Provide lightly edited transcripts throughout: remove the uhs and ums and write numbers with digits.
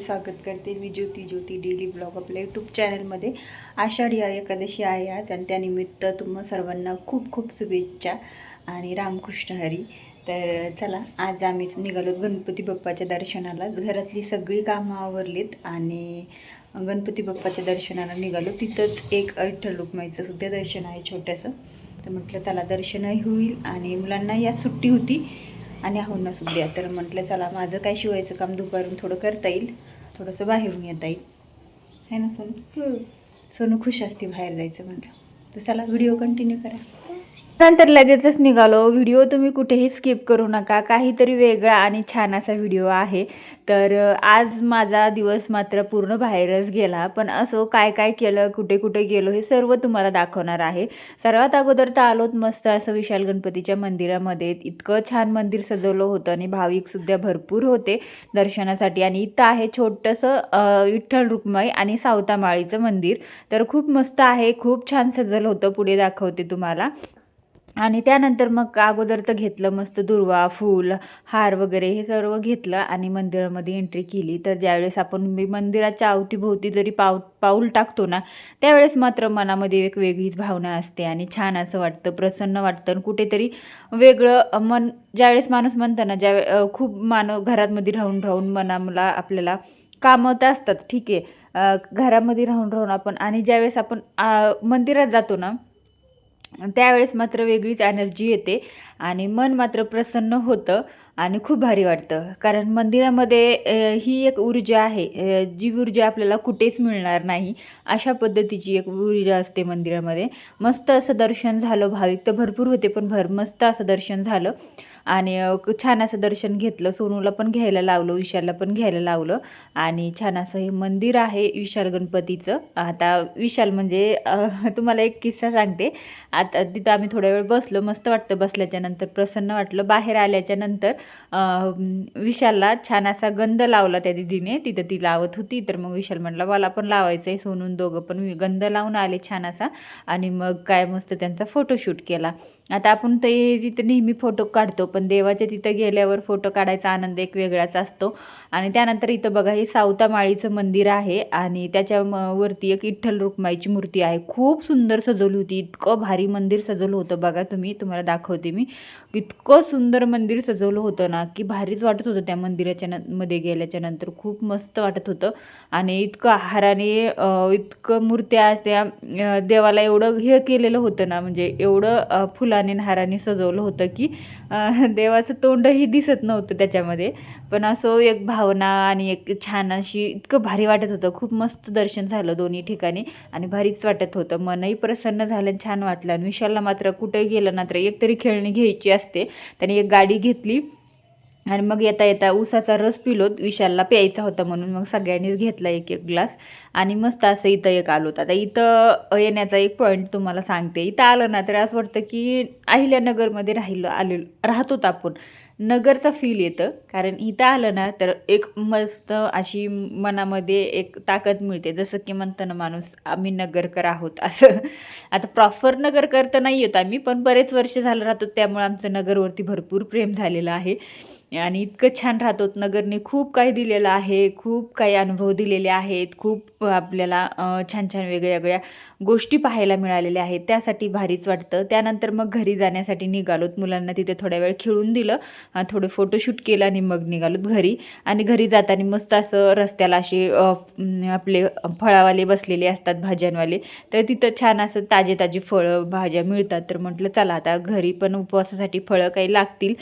स्वागत करते मी ज्योती daily blog आपल्या यूट्यूब चॅनलमध्ये। आषाढी एकादशी आहे आज आणि त्यानिमित्त तुम्हा सर्वांना खूप खूप शुभेच्छा आणि रामकृष्ण हरी। तर चला आज आम्ही निघालो गणपती बाप्पाच्या दर्शनाला। घरातली सगळी कामं आवरलीत आणि गणपती बाप्पाच्या दर्शनाला निघालो। तिथंच एक विठ्ठल रुक्माईचं सुद्धा दर्शन आहे छोटंसं। तर म्हटलं चला दर्शनही होईल आणि मुलांना या सुट्टी होती आणि आहोंना सुद्धा। तर म्हटलं चला माझं काय शिवायचं काम दुपारून थोडं करता येईल, थोडंसं बाहेरून येता येईल, है ना सोनू? सोनू खुश असते बाहेर जायचं म्हटलं। तर चला व्हिडिओ कंटिन्यू करा। नंतर लगेचच निघालो। व्हिडिओ तुम्ही कुठेही स्किप करू नका, काहीतरी वेगळा आणि छान असा व्हिडिओ आहे। तर आज माझा दिवस मात्र पूर्ण बाहेरच गेला, पण असो काय काय केलं, कुठे कुठे गेलो हे सर्व तुम्हाला दाखवणार आहे। सर्वात अगोदर तर आलोत मस्त असं विशाल गणपतीच्या मंदिरामध्ये। इतकं छान मंदिर सजवलं होतं आणि भाविकसुद्धा भरपूर होते दर्शनासाठी। आणि इथं आहे छोटंसं विठ्ठल रुक्माई आणि सावतामाळीचं मंदिर। तर खूप मस्त आहे, खूप छान सजवलं होतं, पुढे दाखवते तुम्हाला। आणि त्यानंतर मग अगोदर तर घेतलं मस्त दुर्वा, फूल, हार वगैरे हे सर्व घेतलं आणि मंदिरामध्ये एंट्री केली। तर ज्यावेळेस आपण मंदिराच्या अवतीभोवती जरी पाऊल टाकतो ना, त्यावेळेस मात्र मनामध्ये एक वेगळीच भावना असते आणि छान असं वाटतं, प्रसन्न वाटतं, कुठेतरी वेगळं मन। ज्यावेळेस माणूस म्हणतं ना, खूप घरामध्ये राहून मनाला आपल्याला कामं तर असतात, ठीक आहे, घरामध्ये राहून आपण, आणि ज्यावेळेस आपण मंदिरात जातो ना, त्यावेळेस मात्र वेगळीच एनर्जी येते आणि मन मात्र प्रसन्न होतं आणि खूप भारी वाटतं। कारण मंदिरामध्ये ही एक ऊर्जा आहे, जी ऊर्जा आपल्याला कुठेच मिळणार नाही, अशा पद्धतीची एक ऊर्जा असते मंदिरामध्ये। मस्त असं दर्शन झालं, भाविक तर भरपूर होते पण मस्त असं दर्शन झालं आणि छान असं दर्शन घेतलं। सोनूला पण घ्यायला लावलं, विशालला पण घ्यायला लावलं आणि छान असं हे मंदिर आहे विशाल गणपतीचं। आता विशाल म्हणजे तुम्हाला एक किस्सा सांगते। आता तिथं आम्ही थोड्या वेळ बसलो, मस्त वाटतं बसल्याच्या नंतर, प्रसन्न वाटलं। बाहेर आल्याच्या नंतर विशालला छान असा गंध लावला त्या दीदीने, तिथं ती लावत होती। तर मग विशाल म्हटलं मला पण लावायचं आहे, सोनून दोघं पण गंध लावून आले छान असा आणि मग काय मस्त त्यांचा फोटोशूट केला। आता आपण ते तिथं नेहमी फोटो काढतो, पण देवाच्या तिथं गेल्यावर फोटो काढायचा आनंद एक वेगळाच असतो। आणि त्यानंतर इथं बघा हे सावतामाळीचं मंदिर आहे आणि त्याच्या वरती एक विठ्ठल रुक्माईची मूर्ती आहे, खूप सुंदर सजवली होती। इतकं भारी मंदिर सजवलं होतं बघा, तुम्हाला दाखवते मी। इतकं सुंदर मंदिर सजवलं होतं ना की भारीच वाटत होतं। त्या मंदिराच्या मध्ये गेल्याच्या नंतर खूप मस्त वाटत होतं आणि इतकं हाराने इतकं मूर्त्या त्या देवाला एवढं हे केलेलं होतं ना, म्हणजे एवढं फुलाने हाराने सजवलं होतं की देवाचं तोंडही दिसत नव्हतं त्याच्यामध्ये, पण असं एक भावना आणि एक छान अशी इतकं भारी वाटत होतं। खूप मस्त दर्शन झालं दोन्ही ठिकाणी आणि भारीच वाटत होतं, मनही प्रसन्न झालं, छान वाटलं। आणि विशालला मात्र कुठे गेलं ना तर एकतरी खेळणी घ्यायची असते, त्याने एक गाडी घेतली आणि मग येता येता ऊसाचा रस पिलोत, विशालला प्यायचा होता म्हणून मग सगळ्यांनीच घेतला एक एक ग्लास आणि मस्त असं इथं एक आलोत। आता इथं येण्याचा एक पॉईंट तुम्हाला सांगते। इथं आलं ना तर असं वाटतं की अहिल्यानगरमध्ये राहतोत आपण, नगरचा फील येतं। कारण इथं आलं ना तर एक मस्त अशी मनामध्ये एक ताकद मिळते, जसं की म्हणतं ना माणूस आम्ही नगरकर आहोत असं। आता प्रॉपर नगरकर तर नाही येत आम्ही, पण बरेच वर्ष झालं राहतो, त्यामुळे आमचं नगरवरती भरपूर प्रेम झालेलं आहे आणि इतकं छान राहतो। नगरने खूप काही दिलेलं आहे, खूप काही अनुभव दिलेले आहेत, खूप आपल्याला छान छान वेगळ्या गोष्टी पाहायला मिळालेल्या आहेत, त्यासाठी भारीच वाटतं। त्यानंतर मग घरी जाण्यासाठी निघालोत, मुलांना तिथे थोड्या वेळ खेळून दिलं, थोडं फोटोशूट केलं आणि मग निघालोत घरी। आणि घरी जाताना मस्त असं रस्त्याला असे आपले फळावाले बसलेले असतात, भाज्यांवाले, तर तिथं छान असं ताजी फळं भाज्या मिळतात। तर म्हटलं चला आता घरी पण उपवासासाठी फळं काही लागतील,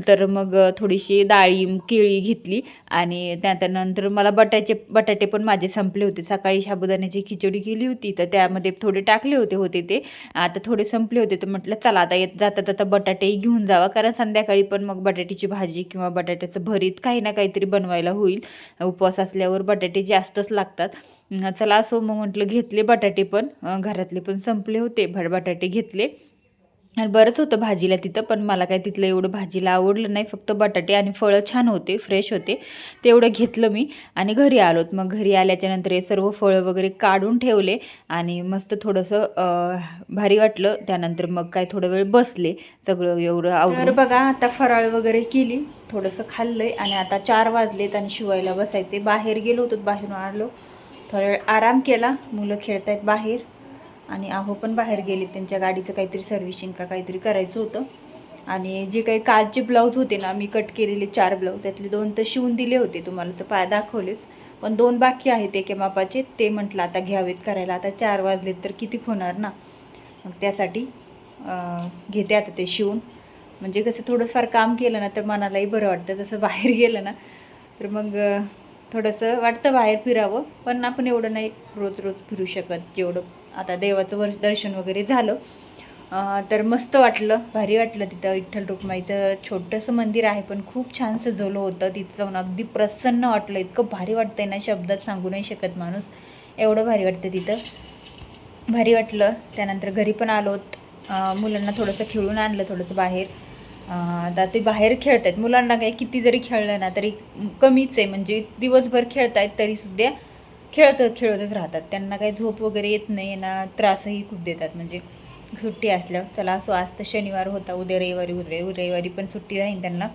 तर मग थोडीशी डाळिंब केळी घेतली आणि त्यानंतर मला बटाटे पण माझे संपले होते। सकाळी साबुदाण्याची खिचडी केली होती, तर त्यामध्ये थोडे टाकले होते ते, आता थोडे संपले होते। तर म्हटलं चला आता जाता बटाटेही घेऊन जावा, कारण संध्याकाळी पण मग बटाट्याची भाजी किंवा बटाट्याचं भरीत काही ना काहीतरी बनवायला होईल। उपवास असल्यावर बटाटे जास्तच लागतात। चला असो मग म्हटलं घेतले बटाटे पण, घरातले पण संपले होते, बटाटे घेतले आणि बरंच होतं भाजीला तिथं, पण मला काय तिथलं एवढं भाजीला आवडलं नाही. फक्त बटाटे आणि फळं छान होते, फ्रेश होते, तेवढं घेतलं मी आणि घरी आलोत. मग घरी आल्याच्यानंतर हे सर्व फळं वगैरे काढून ठेवले आणि मस्त थोडंसं भारी वाटलं. त्यानंतर मग काय थोडं वेळ बसले सगळं एवढं आवडून. तर बघा आता फराळ वगैरे केली, थोडंसं खाल्लंय आणि आता 4 वाजलेत आणि शिवायला बसायचे. बाहेर गेलो होतो, बाहेरून आलो, थोडा वेळ आराम केला, मुलं खेळतायत बाहेर आणि आहो पण बाहेर गेले, त्यांच्या गाडीचं काहीतरी सर्व्हिसिंग का काहीतरी करायचं होतं. आणि जे काही कालचे ब्लाऊज होते ना, मी कट केलेले 4 ब्लाऊज, त्यातले 2 तर शिवून दिले होते, तुम्हाला तर पाय दाखवलेच, पण 2 बाकी आहेत एके मापाचे, ते म्हटलं आता घ्यावेत करायला. आता 4 वाजलेत तर किती होणार ना, मग त्यासाठी घेते आता ते शिवून. म्हणजे कसं थोडंफार काम केलं ना तर मनालाही बरं वाटतं. तसं बाहेर गेलं ना तर मग थोडंसं वाटतं बाहेर फिरावं, पण आपण एवढं नाही रोज रोज फिरू शकत. जेवढं आता देवाचं दर्शन वगैरे झालं तर मस्त वाटलं, भारी वाटलं. तिथं विठ्ठल रुक्माईचं छोटंसं मंदिर आहे, पण खूप छान सजवलं होतं. तिथं जाऊन अगदी प्रसन्न वाटलं, इतकं भारी वाटतंय ना, शब्दात सांगू नाही शकत माणूस, एवढं भारी वाटतं तिथं, भारी वाटलं. त्यानंतर घरी पण आलोत, मुलांना थोडंसं खेळून आणलं थोडंसं बाहेर. आता ते बाहेर खेळत आहेत, मुलांना काही किती जरी खेळलं ना तरी कमीच आहे. म्हणजे दिवसभर खेळतायत तरीसुद्धा खेळतच राहतात, त्यांना काही झोप वगैरे येत नाही ना, त्रासही खूप देतात. म्हणजे सुट्टी असल्यावर चला असो, आज तर शनिवार होता, उद्या रविवारी पण सुट्टी राहील त्यांना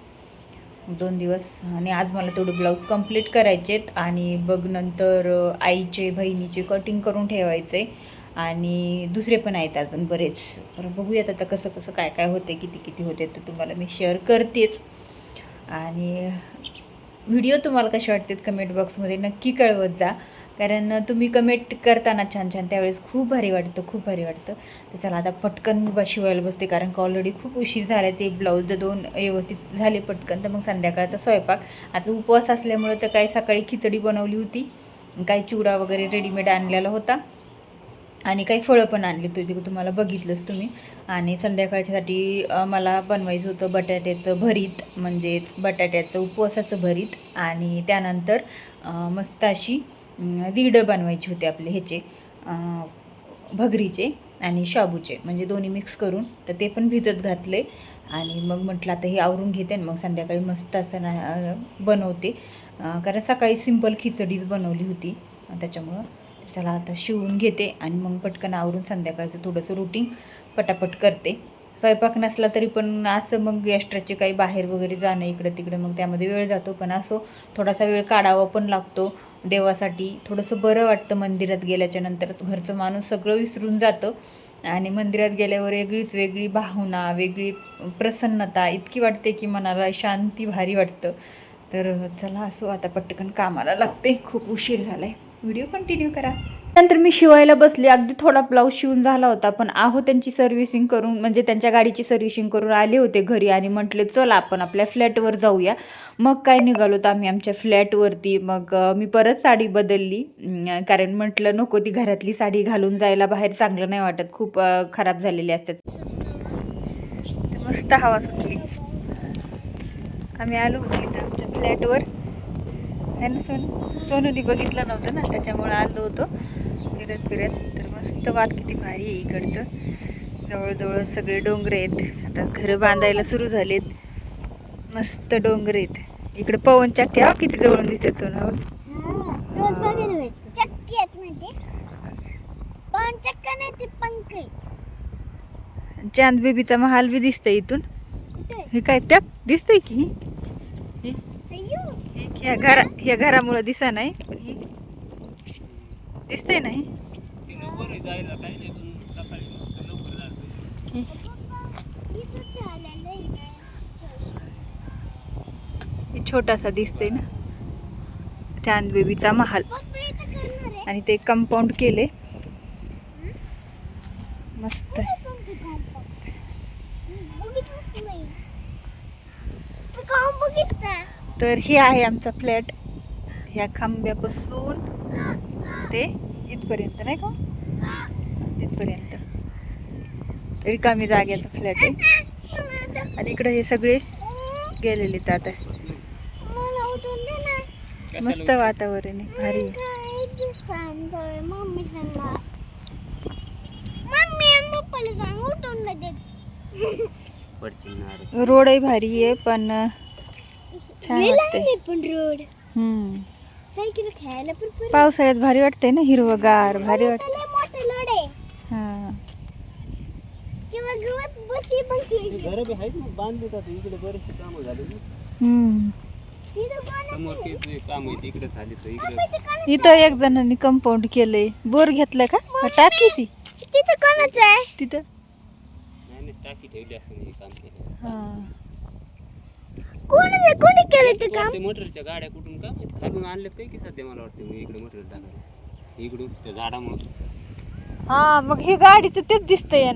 2 दिवस. आणि आज मला तेवढे ब्लाऊज कंप्लीट करायचेत आणि बघ नंतर आईचे बहिणीचे कटिंग करून ठेवायचे आणि दुसरे पण आहेत अजून बरेच. तर बघूयात आता कसं कसं काय काय होते, किती होते तर तुम्हाला मी शेअर करतेच. आणि व्हिडिओ तुम्हाला कसे वाटतात कमेंट बॉक्समध्ये नक्की कळवत जा, कारण तुम्ही कमेंट करताना छान छान त्यावेळेस खूप भारी वाटतं, खूप भारी वाटतं. तर चला आता पटकन शिवायला बसते, कारण का ऑलरेडी खूप उशीर झाला. ते ब्लाऊज 2 व्यवस्थित झाले पटकन, तर मग संध्याकाळचा स्वयंपाक. आता उपवास असल्यामुळं तर काही सकाळी खिचडी बनवली होती, काही चिवडा वगैरे रेडीमेड आणलेला होता आणि काही फळं पण आणली होती, तुम्हाला बघितलंच तुम्ही. आणि संध्याकाळच्यासाठी मला बनवायचं होतं बटाट्याचं भरीत, म्हणजेच बटाट्याचं उपवासाचं भरीत. आणि त्यानंतर मस्त अशी दीड बनवायची होते आपले ह्याचे भगरीचे आणि शाबूचे, म्हणजे दोन्ही मिक्स करून. तर ते पण भिजत घातले आणि मग म्हटलं आता हे आवरून घेते आणि मग संध्याकाळी मस्त असं ना बनवते, कारण सकाळी सिंपल खिचडीच बनवली होती त्याच्यामुळं. चला आता शिवून घेते आणि मग पटकन आवरून संध्याकाळचं थोडंसं रुटीन पटापट करते. स्वयंपाक नसला तरी पण असं मग एक्स्ट्राचे काही बाहेर वगैरे जाणं इकडं तिकडं, मग त्यामध्ये वेळ जातो. पण असो थोडासा वेळ काढावा पण लागतो देवासाठी, थोडंसं बरं वाटतं. मंदिरात गेल्याच्या नंतर घरचं माणूस सगळं विसरून जातं आणि मंदिरात गेल्यावर वेगळी भावना, वेगळी प्रसन्नता इतकी वाटते की मनाला शांती, भारी वाटतं. तर चला असो आता पटकन कामाला लागते, खूप उशीर झाला आहे. व्हिडिओ कंटिन्यू करा. नंतर मी शिवायला बसले, अगदी थोडा ब्लाऊज शिवून झाला होता, पण आहो त्यांची सर्व्हिसिंग करून, म्हणजे त्यांच्या गाडीची सर्व्हिसिंग करून आले होते घरी आणि म्हटले चल आपण आपल्या फ्लॅटवर जाऊया. मग काय निघालो तर आम्ही आमच्या फ्लॅटवरती. मग मी परत साडी बदलली, कारण म्हटलं नको ती घरातली साडी घालून जायला बाहेर चांगलं नाही वाटत, खूप खराब झालेली असतात. मस्त हवा सुटली, आम्ही आलो होतो इथं आमच्या फ्लॅटवर. आणि सोनूनी बघितलं नव्हतं ना, त्याच्यामुळं आलो होतो फिरत. तर मस्त वाट किती भारी आहे इकडचं, जवळजवळ सगळे डोंगर आहेत. आता घरं बांधायला सुरू झालेत, मस्त डोंगर आहेत इकडे. पवन चक्क्या किती जवळून दिसतात सोनावर. चांद बेबीचा महाल बी दिसतंय इथून. हे काय त्या दिसतंय की ह्या घरामुळं दिसा नाही, पण ही दिसतंय नाही. छोटासा दिसतोय ना चांद बेबीचा महाल. आणि ते कंपाऊंड केले मस्त. तर हे आहे आमचा फ्लॅट, ह्या खांब्यापासून ते इथपर्यंत, नाही का तिथपर्यंत रिकामी जाग्याचा फ्लॅट आहे. आणि इकडे हे सगळे गेलेले तर आता मस्त वातावरण आहे, भारी आहे. पडचिन्नार रोडही भारी आहे पण छान वाटते. पण रोड हम्म. सायकल खेळायला पण पावसाळ्यात भारी वाटतंय ना, हिरवगार भारी वाटतं. मोठं रोड आहे हा. किंवा गवत बशी पण घर बी आहेत मग बांधले जाते. इकडे बरेचसे कामं झाले ना. हम्म. समोर ते काम आहे तिकडे झाले तर इकडे इथं एक जणांनी कंपाऊंड केलंय. बोर घेतलंय का टाकी ती तिथं कोणाचं आहे तिथं. नाही टाकी ठेवली असं हे काम केलं. हा. कोणी केलं ते काम ते मटेरियलच्या गाड्या कुठून का माहित खालून आणलेत काही की सध्या मला वाटतं मग इकडे मटेरियल टाकायला इकडून त्या झाडामुळे हा मग हे गाडीचं तेच दिसतंय.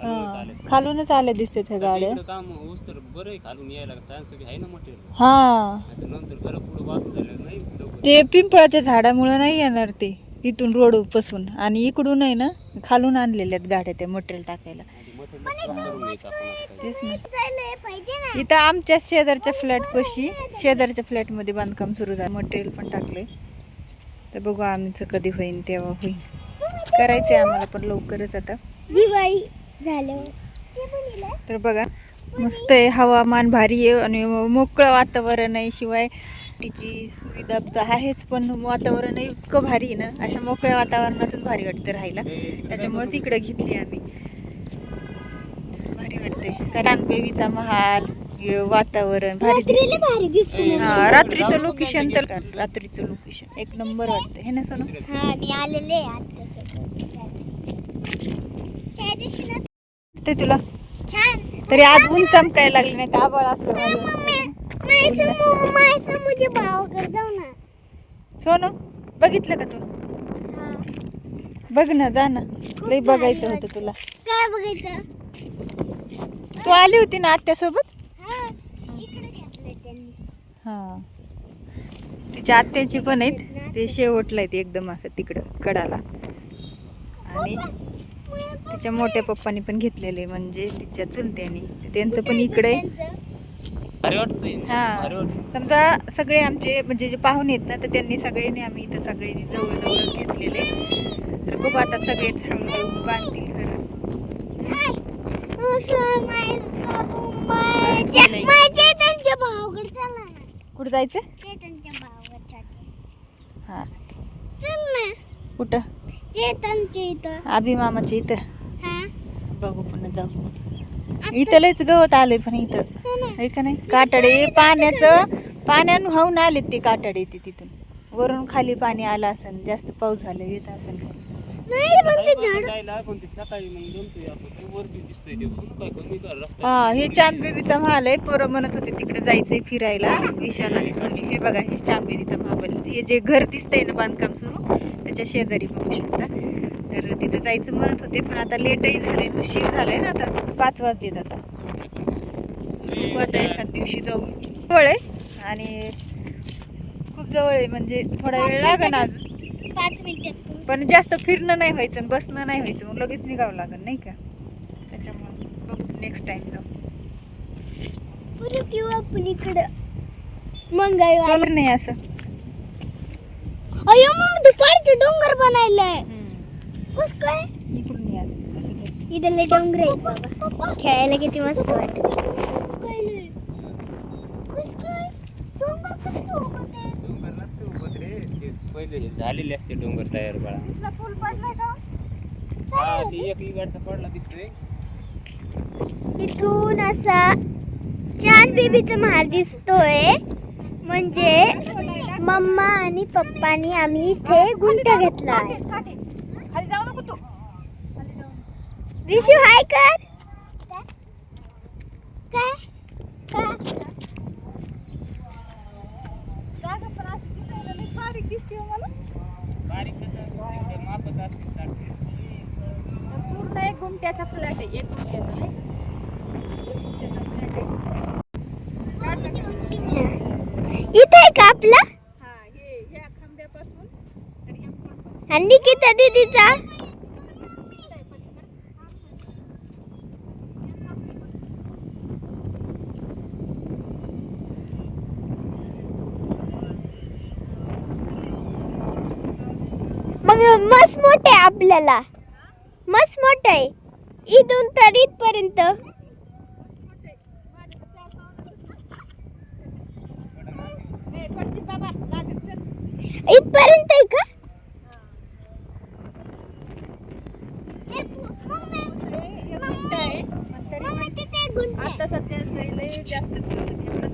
चालेल. खालूनच आल्या दिसते त्या गाड्या. इकडे काम होस तर बरं आहे खालून यायला चान्स बी आहे ना मटेरियल. हा. नंतर बरं पुढे वाकून झालं नाही लवकर. ते पिंपळाच्या झाडामुळे नाही येणार ते तिथून रोड पासून. आणि इकडून आहे ना खालून आणलेल्या आहेत गाड्या त्या मटेरियल टाकायला. तेच ना. इथं आमच्या शेजारच्या फ्लॅट पाशी शेजारच्या फ्लॅट मध्ये बांधकाम सुरू झालं. मटेरियल पण टाकलंय. तर बघू आमचं कधी होईल तेव्हा होईल. करायचंय आम्हाला पण लवकरच आता. दिवाळी झालं तर बघा मस्त आहे. हवामान भारी आहे आणि मोकळं वातावरण आहे. शिवाय तिची सुविधा तर आहेच पण वातावरण इतकं भारी आहे ना. अशा मोकळ्या वातावरणातच भारी वाटतं राहायला. त्याच्यामुळेच इकडे घेतली आम्ही. भारी वाटते. रानबेवीचा महाल वातावरण भारी दिसते. भारी दिसतो हा रात्रीचं लोकेशन तर रात्रीचं लोकेशन एक नंबर वाटतं हे ना सोनू. हा मी आलेले ते तुला छान तरी आज ऊन चमकायला लागले नाही तर आभाळ असलं भारी वाटतं. मुझे भावाकडे जाऊ ना सोनू बघितलं का तू बघ ना जा ना. लई बघायचं होतं तुला. काय बघायचं तू आली होती ना आत्यासोबत. हा इकडे घेतलंय त्यांनी हा तिच्या आत्याची पण आहेत. ते शेवटला आहेत एकदम असं तिकडं कडाला. आणि तिच्या मोठ्या पप्पानी पण घेतलेले म्हणजे तिच्या चुलत्यानी. त्यांचं पण इकडे भारी वाटतंय. हा समजा सगळे आमचे म्हणजे जे पाहुणे आहेत ना तर त्यांनी सगळ्यांनी आम्ही इथं सगळ्यांनी जवळ घेतलेले. तर बघू आता सगळेच हळूहळू बांधतील घर. चेतनच्या भावाकडे चला ना. कुठं जायचं. चेतनच्या भावाकडे हा चल ना. कुठं. चेतनच्या इथं अभिमामाच्या इथं. हा बघू पुन्हा जाऊ. इथं लयच गवत आलंय पण इथं आहे का नाही. काटाडे पाण्यानं वाहून आलेत ते काटाडे. ते तिथून वरून खाली पाणी आलं असेल. जास्त पाऊस झाला येत असेल खाली. नाही मग ते झाड जायला पण ते सकाळी मग जमतोय आपण ते वरती दिसतोय ते खूप काय कमी कर रस्ता. हा हे चांदबेबीचा महाल आहे. पोरं म्हणत होते तिकडे जायचंय फिरायला विशाल आणि सोनी. हे बघा हे चांदबेबीचा महाल. हे जे घर दिसतंय ना बांधकाम सुरू त्याच्या शेजारी बघू शकता. तर तिथं जायचं म्हणत होते पण आता लेटही झालंय उशीर झालाय ना. आता 5 वाजलेत आता. बघू आता एखाद दिवशी जाऊ. जवळ आहे आणि खूप जवळ आहे म्हणजे थोडा वेळ लागेल आज 5 मिनिटात पण जास्त फिरणं नाही व्हायचं आणि बसणं नाही व्हायचं. मग लगेच निघावं लागेल नाही का. त्याच्यामुळे बघू नेक्स्ट टाइम जाऊ. पुढे किंवा आपण इकडं मंगळवार चल नाही असं. अयो मग दुपारचं डोंगर बनायलंय. कस काय इकडून नाही असं तर. इथं लय डोंगर आहेत बाबा. खेळायला किती मस्त वाटत. डोंगर नसते उभत रे. ते पहिले हे झालेले असते डोंगर तयार बाळा. पूल पडलाय का. हा ते एक इकडचा पडला दिसतोय. इथून असा चांदबेबीचा महाल दिसतोय. म्हणजे मम्मा आणि पप्पानी आम्ही इथे गुंठा घेतला आहे. खाली जाऊ नको तू. विशू हाय कर. काय जागा पण अशी दिसायला लई बारीक दिसते हो मला. बारीक कसं मापच असते चालते. पूर्ण 1 गुंठ्याचा फ्लॅट आहे. 1 गुंठ्याचा नाही 1 गुंठ्याचा फ्लॅट आहे. इथे आहे का आपला. हा हे ह्या खांब्यापासून तर या आणि निकिता दीदीचा मग मस्त मोठे आहे आपल्याला. मस्त मोठं आहे इथून तर इथपर्यंत. इथपर्यंत आहे का? मम्मी तिथे गुंड आहे. आता सध्या लय जास्त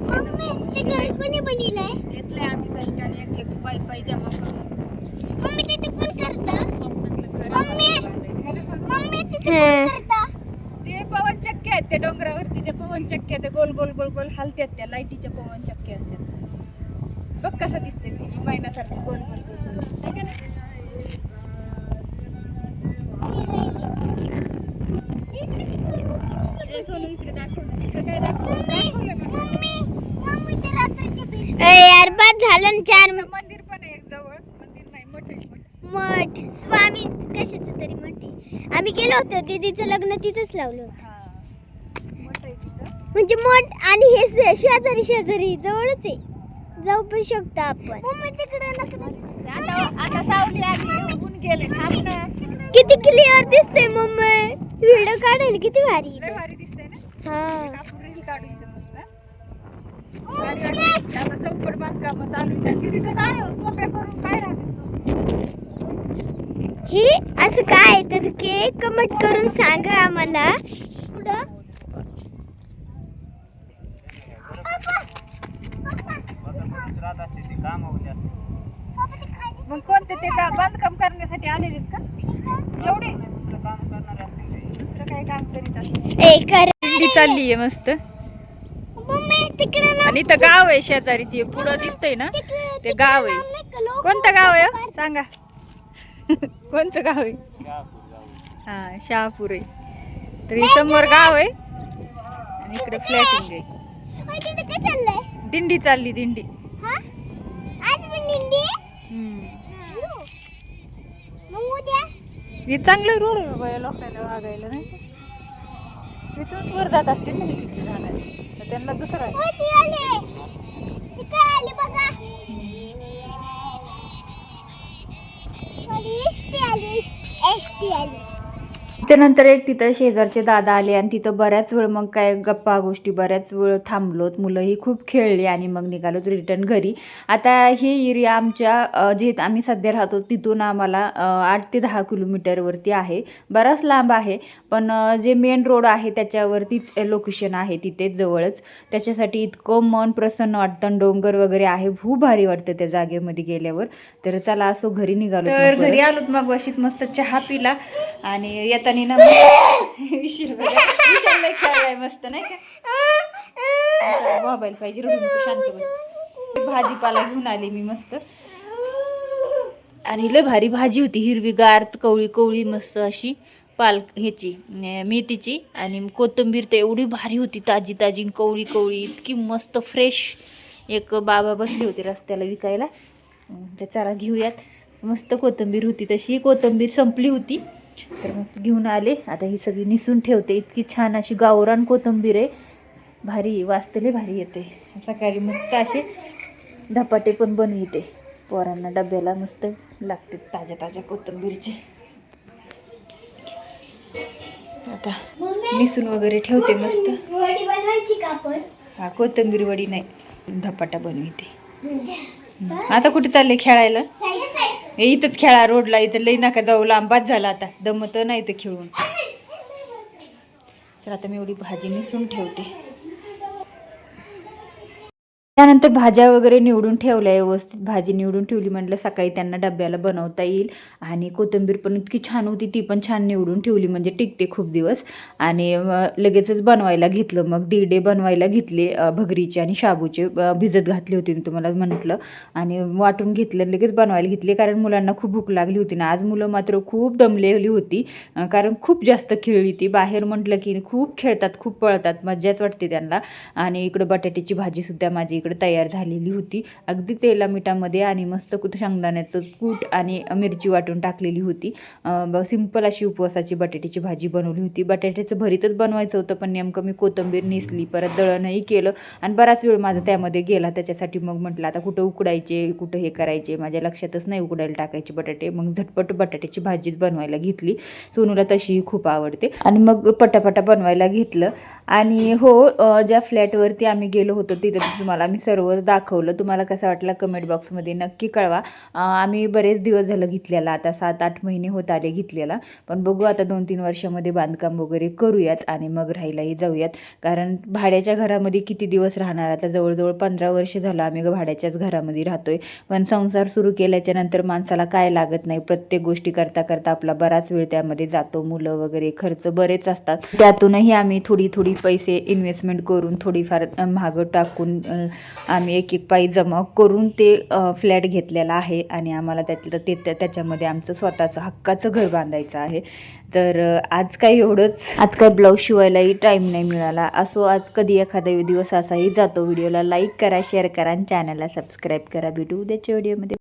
मम्मी ते घर कोणी बनवलंय? घेतलंय आम्ही कष्टाने एक एक पाय जमा करून. मम्मी तिथे कोण करतं? स्वप्नातलं घर मम्मी झालं सांग. मम्मी तिथे कोण करतं? ते पवन चक्के आहेत त्या डोंगरावरती ते पवन चक्के ते गोल गोल गोल गोल हलतात त्या लाईटीच्या पवन चक्के असतात बघ कसं दिसते ते मैनासारखी गोल गोल गोल गोल आहे का नाही? ए, सोनू इकडे दाखव ना. इकडे काय दाखवलं यार बाद झालं ना 4 मंदिर पण आहे एक जवळ मंदिर नाही मोठं आहे मोठं. मठ स्वामी कशाचं तरी मठ आहे. आम्ही गेलो होतो दीदीचं लग्न तिथंच लावलं होतं. हा मोठं आहे तिथं. म्हणजे मठ आणि हे शेजारी शेजारी जवळच आहे. जाऊ पण शकतो आपण. आता सावली आली उगून गेले थांब ना. किती क्लिअर दिसते मम्मी. व्हिडिओ काढायला किती भारी. लय भारी दिसतंय ना. हा आपण रील काढू इथं मस्त. भारी वाटतं. आता चौकट बांधकाम चालू आहेत. तिथं काय हो कोप्या करून काय राहते हे असं काय तर के कमेंट करून सांगा आम्हाला. कुठं मग कोणते ते का बांधकाम करण्यासाठी आलेले आहेत का एवढे दुसरं काय काम करीत असते. ए कर दिंडी चालली आहे मस्त मम्मी तिकडे ना आणि इथं गाव आहे शेजारी ते पुढं दिसतंय ना ते गाव आहे. कोणतं गाव आहे हो? सांगा कोणतं गाव आहे? हा शहापूर आहे. तर हे समोर गाव आहे आणि इकडे फ्लॅटिंग आहे. तिथे काय चाललंय? दिंडी चालली दिंडी. हा आज पण दिंडी. मग उद्या हे चांगलं रोड आहे बाबा या लोकांना वागायला नाही का? तिथूनच वर जात असतील ना तिथे राहणार तर त्यांना दुसरं आहे. ती आली ती काय आली बघा. एसटी आली. त्यानंतर एक तिथं शेजारचे दादा आले आणि तिथं बऱ्याच वेळ मग काय गप्पा गोष्टी बऱ्याच वेळ थांबलोत. मुलंही खूप खेळली आणि मग निघालोत रिटर्न घरी. आता हे एरिया आमच्या जे आम्ही सध्या राहतो तिथून आम्हाला 8 ते 10 किलोमीटरवरती आहे. बराच लांब आहे पण जे मेन रोड आहे त्याच्यावरतीच लोकेशन आहे तिथे जवळच. त्याच्यासाठी इतकं मन प्रसन्न वाटतं. डोंगर वगैरे आहे खूप भारी वाटतं त्या जागेमध्ये गेल्यावर. तर चला असो घरी निघालो. तर घरी आलोत मग वशीत मस्त चहा पिला आणि येताना ना विशाल खेळलाय मस्त नाही का. मोबाईल पाहिजे रडून शांत बस. भाजीपाला घेऊन आली मी मस्त आणि लय भारी भाजी होती हिरवीगार कवळी कवळी मस्त अशी पालक ह्याची मेथीची आणि कोथिंबीर तर एवढी भारी होती ताजी ताजी कवळी कवळी इतकी मस्त फ्रेश. एक बाबा बसले होते रस्त्याला विकायला तर चला घेऊयात. मस्त कोथिंबीर होती तशी कोथिंबीर संपली होती तर मस्त घेऊन आले. आता ही सगळी निसून ठेवते. इतकी छान अशी गावरान कोथिंबीर आहे भारी वाजतले भारी येते. सकाळी मस्त असे धपाटे पण बनविते पोरांना डब्याला मस्त लागते ताज्या ताज्या कोथिंबीरचे. आता निसून वगैरे ठेवते मस्त. वडी बनवायची का आपण? हा कोथिंबीर वडी नाही धपाटा बनविते. आता कुठे चालले खेळायला? इथंच खेळा रोडला. इथं लई नका जाऊ लांबाच झाला आता दमत नाही तर खेळून. तर आता मी एवढी भाजी निसून ठेवते. त्यानंतर भाज्या वगैरे निवडून ठेवल्या व्यवस्थित. भाजी निवडून ठेवली म्हटलं सकाळी त्यांना डब्याला बनवता येईल. आणि कोथिंबीर पण इतकी छान होती ती पण छान निवडून ठेवली म्हणजे टिकते खूप दिवस. आणि लगेचच बनवायला घेतलं. मग दिरडे बनवायला घेतले भगरीचे आणि शाबूचे भिजत घातले होते मी तुम्हाला म्हटलं आणि वाटून घेतलं लगेच बनवायला घेतले कारण मुलांना खूप भूक लागली होती ना. आज मुलं मात्र खूप दमलेली होती कारण खूप जास्त खेळली ती. बाहेर म्हटलं की खूप खेळतात खूप पळतात मज्जाच वाटते त्यांना. आणि इकडं बटाट्याची भाजीसुद्धा माझी इकडे तयार झालेली होती अगदी तेला मिठामध्ये आणि मस्त शेंगदाण्याचं कूट आणि मिरची वाटून टाकलेली होती. सिंपल अशी उपवासाची बटाट्याची भाजी बनवली होती. बटाट्याचं भरीतच बनवायचं होतं पण नेमकं मी कोथिंबीर निसली परत दळणही केलं आणि बराच वेळ माझा त्यामध्ये गेला. त्याच्यासाठी मग म्हटलं आता कुठं उकडायचे कुठं हे करायचे माझ्या लक्षातच नाही उकडायला टाकायचे बटाटे. मग झटपट बटाट्याची भाजीच बनवायला घेतली. सोनूला तशीही खूप आवडते आणि मग पटापटा बनवायला घेतलं. आणि हो ज्या फ्लॅटवरती आम्ही गेलो होतो तिथं तुम्हाला मी सर्व दाखवलं. तुम्हाला कसं वाटलं कमेंट बॉक्समध्ये नक्की कळवा. आम्ही बरेच दिवस झालं घेतलेला, आता 7-8 महिने होत आले घेतलेला, पण बघू आता 2-3 वर्षामध्ये बांधकाम वगैरे करूयात आणि मग राहायलाही जाऊयात. कारण भाड्याच्या घरामध्ये किती दिवस राहणार, आता जवळजवळ 15 वर्ष झालं आम्ही भाड्याच्याच घरामध्ये राहतोय. पण संसार सुरू केल्याच्या नंतर माणसाला काय लागत नाही, प्रत्येक गोष्टी करता करता आपला बराच वेळ त्यामध्ये जातो. मुलं वगैरे खर्च बरेच असतात, त्यातूनही आम्ही थोडी पैसे इन्व्हेस्टमेंट करून थोडीफार महाग टाकून आम्ही एक पाई जमा करून ते फ्लॅट घेतलेला आहे आणि आम्हाला त्याच्यामध्ये आमचं स्वतःचं हक्काचं घर बांधायचं आहे. तर आज काय एवढंच, आज काय ब्लाऊज शिवायलाही टाईम नाही मिळाला. असो, आज कधी एखादा दिवस असाही जातो. व्हिडिओला लाईक करा, शेअर करा आणि चॅनलला सबस्क्राईब करा. भेटू उद्याच्या व्हिडिओमध्ये.